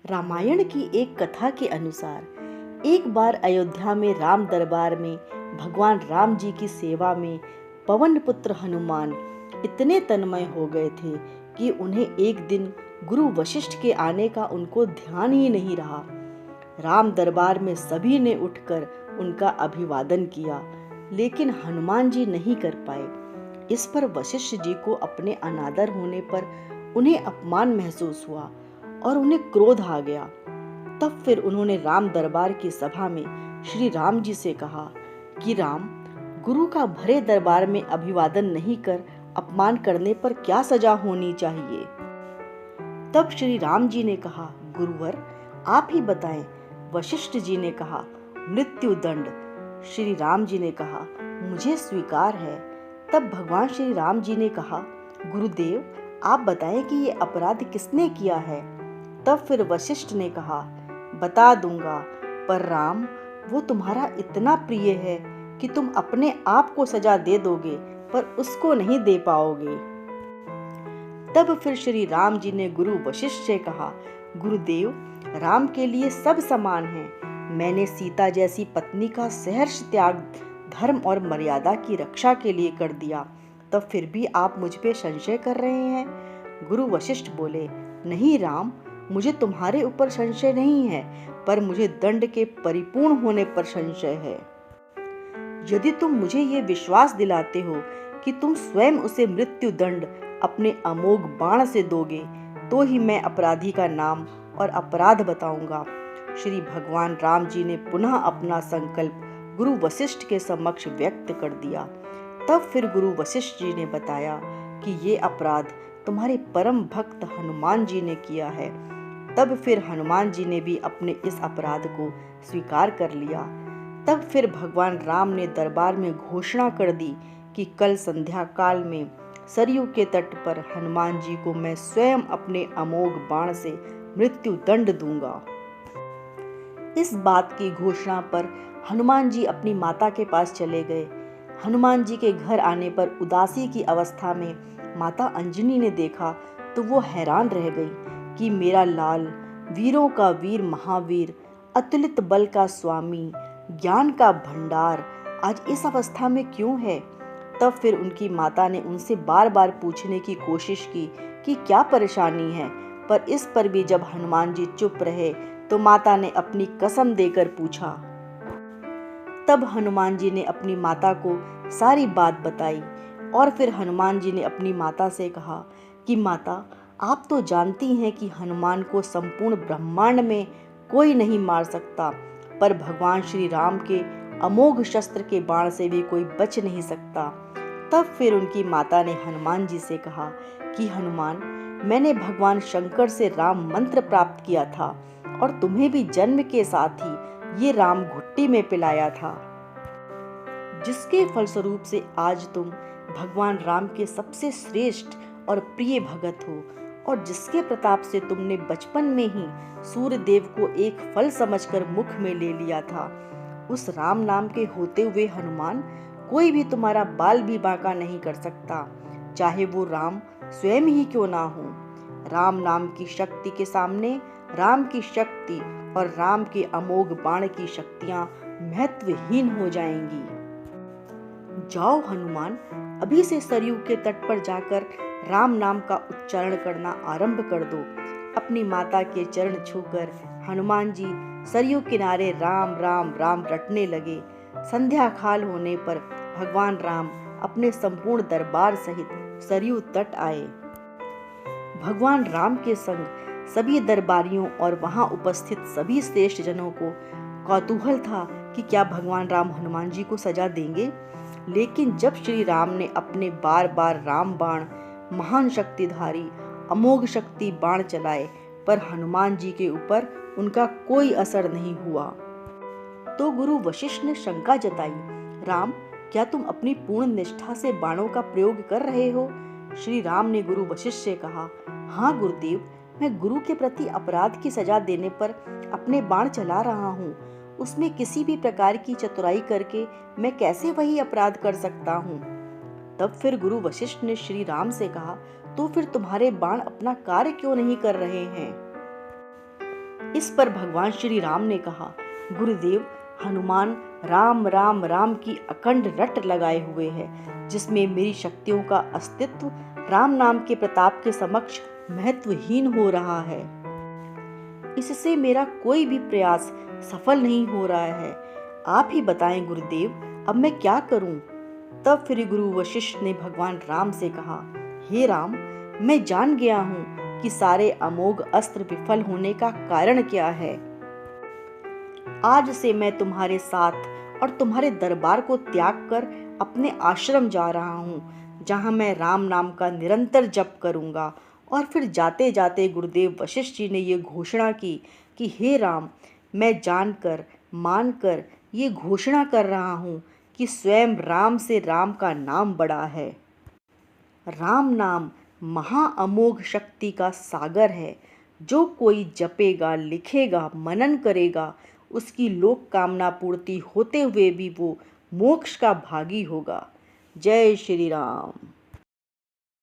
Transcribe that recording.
रामायण की एक कथा के अनुसार एक बार अयोध्या में राम दरबार में भगवान राम जी की सेवा में पवन पुत्र हनुमान इतने तन्मय हो गए थे कि उन्हें एक दिन गुरु वशिष्ठ के आने का उनको ध्यान ही नहीं रहा। राम दरबार में सभी ने उठकर उनका अभिवादन किया, लेकिन हनुमान जी नहीं कर पाए। इस पर वशिष्ठ जी को अपने अनादर होने पर उन्हें अपमान महसूस हुआ और उन्हें क्रोध आ गया। तब फिर उन्होंने राम दरबार की सभा में श्री राम जी से कहा कि राम, गुरु का भरे दरबार में अभिवादन नहीं कर अपमान करने पर क्या सजा होनी चाहिए। तब श्री राम जी ने कहा, गुरुवर आप ही बताएं। वशिष्ठ जी ने कहा, मृत्यु दंड। श्री राम जी ने कहा, मुझे स्वीकार है। तब भगवान श्री राम जी ने कहा, गुरुदेव आप बताएं कि ये अपराध किसने किया है। तब फिर वशिष्ठ ने कहा, बता दूंगा, पर राम वो तुम्हारा इतना प्रिय है कि तुम अपने आप को सजा दे दोगे पर उसको नहीं दे पाओगे। तब फिर श्री राम जी ने गुरु वशिष्ठ से कहा, गुरुदेव राम के लिए सब समान हैं। मैंने सीता जैसी पत्नी का सहर्ष त्याग धर्म और मर्यादा की रक्षा के लिए कर दिया, तब फिर भी आप मुझ पे संशय कर रहे हैं। गुरु वशिष्ठ बोले, नहीं राम, मुझे तुम्हारे ऊपर संशय नहीं है, पर मुझे दंड के परिपूर्ण होने पर संशय है। यदि तुम मुझे ये विश्वास दिलाते हो कि तुम स्वयं उसे मृत्यु दंड अपने अमोघ बाण से दोगे, तो ही मैं अपराधी का नाम और अपराध बताऊंगा। श्री भगवान राम जी ने पुनः अपना संकल्प गुरु वशिष्ठ के समक्ष व्यक्त कर दिया। तब फिर गुरु वशिष्ठ जी ने बताया कि ये अपराध तुम्हारे परम भक्त हनुमान जी ने किया है। तब फिर हनुमान जी ने भी अपने इस अपराध को स्वीकार कर लिया। तब फिर भगवान राम ने दरबार में घोषणा कर दी कि कल संध्या काल में सरयू के तट पर हनुमान जी को मैं स्वयं अपने अमोघ बाण से मृत्यु दंड दूंगा। इस बात की घोषणा पर हनुमान जी अपनी माता के पास चले गए। हनुमान जी के घर आने पर उदासी की अवस्था में माता अंजनी ने देखा तो वो हैरान रह गई कि मेरा लाल, वीरों का वीर महावीर, अतुलित बल का स्वामी, ज्ञान का भंडार आज इस अवस्था में क्यों है। तब फिर उनकी माता ने उनसे बार बार पूछने की कोशिश की कि क्या परेशानी है, पर इस पर भी जब हनुमान जी चुप रहे तो माता ने अपनी कसम देकर पूछा। तब हनुमान जी ने अपनी माता को सारी बात बताई और फिर हनुमान जी ने अपनी माता से कहा कि माता, आप तो जानती हैं कि हनुमान को संपूर्ण ब्रह्मांड में कोई नहीं मार सकता, पर भगवान श्री राम के अमोघ शस्त्र के बाण से भी कोई बच नहीं सकता। तब फिर उनकी माता ने हनुमान जी से कहा कि हनुमान, मैंने भगवान शंकर से राम मंत्र प्राप्त किया था और तुम्हें भी जन्म के साथ ही ये राम घुट्टी में पिलाया था, जिसके फलस्वरूप से आज तुम भगवान राम के सबसे श्रेष्ठ और प्रिय भगत हो, और जिसके प्रताप से तुमने बचपन में ही सूर्य देव को एक फल समझकर मुख में ले लिया था। उस राम नाम के होते हुए हनुमान, कोई भी तुम्हारा बाल भी बांका नहीं कर सकता, चाहे वो राम स्वयं ही क्यों ना हो। राम नाम की शक्ति के सामने राम की शक्ति और राम के अमोघ बाण की शक्तियां महत्वहीन हो जाएंगी। जाओ हनुमान, अभी से सरयू के तट पर जाकर राम नाम का उच्चारण करना आरंभ कर दो। अपनी माता के चरण छूकर हनुमान जी सरयू किनारे राम राम राम रटने लगे। संध्या काल होने पर भगवान राम अपने संपूर्ण दरबार सहित सरयू तट आए। भगवान राम के संग सभी दरबारियों और वहां उपस्थित सभी श्रेष्ठ जनों को कौतूहल था कि क्या भगवान राम हनुमान जी को सजा देंगे। लेकिन जब श्री राम ने अपने बार बार राम बाण, महान शक्तिधारी अमोघ शक्ति बाण चलाए, पर हनुमान जी के ऊपर उनका कोई असर नहीं हुआ। तो गुरु वशिष्ठ ने शंका जताई, राम, क्या तुम अपनी पूर्ण निष्ठा से बाणों का प्रयोग कर रहे हो। श्री राम ने गुरु वशिष्ठ से कहा, हाँ गुरुदेव, मैं गुरु के प्रति अपराध की सजा देने पर अपने बाण चला रहा हूँ। उसमें किसी भी प्रकार की चतुराई करके मैं कैसे वही अपराध कर सकता हूँ। तब फिर गुरु वशिष्ठ ने श्री राम से कहा, तो फिर तुम्हारे बाण अपना कार्य क्यों नहीं कर रहे हैं। इस पर भगवान श्री राम ने कहा, गुरुदेव, हनुमान राम राम राम की अखंड रट लगाए हुए है, जिसमें मेरी शक्तियों का अस्तित्व राम नाम के प्रताप के समक्ष महत्वहीन हो रहा है। इससे मेरा कोई भी प्रयास सफल नहीं हो रहा है। आप ही बताएं गुरुदेव, अब मैं क्या करूं? तब फिर गुरु वशिष्ठ ने भगवान राम से कहा, हे राम, मैं जान गया हूं कि सारे अमोघ अस्त्र विफल होने का कारण क्या है। आज से मैं तुम्हारे साथ और तुम्हारे दरबार को त्याग कर अपने आश्रम जा रहा हूं, जहां मैं राम नाम का निरंतर जप करूंगा। और फिर जाते जाते गुरुदेव वशिष्ठ जी ने ये घोषणा की कि हे राम, मैं जानकर मानकर ये घोषणा कर रहा हूँ कि स्वयं राम से राम का नाम बड़ा है। राम नाम महाअमोघ शक्ति का सागर है। जो कोई जपेगा, लिखेगा, मनन करेगा, उसकी लोक कामना पूर्ति होते हुए भी वो मोक्ष का भागी होगा। जय श्री राम।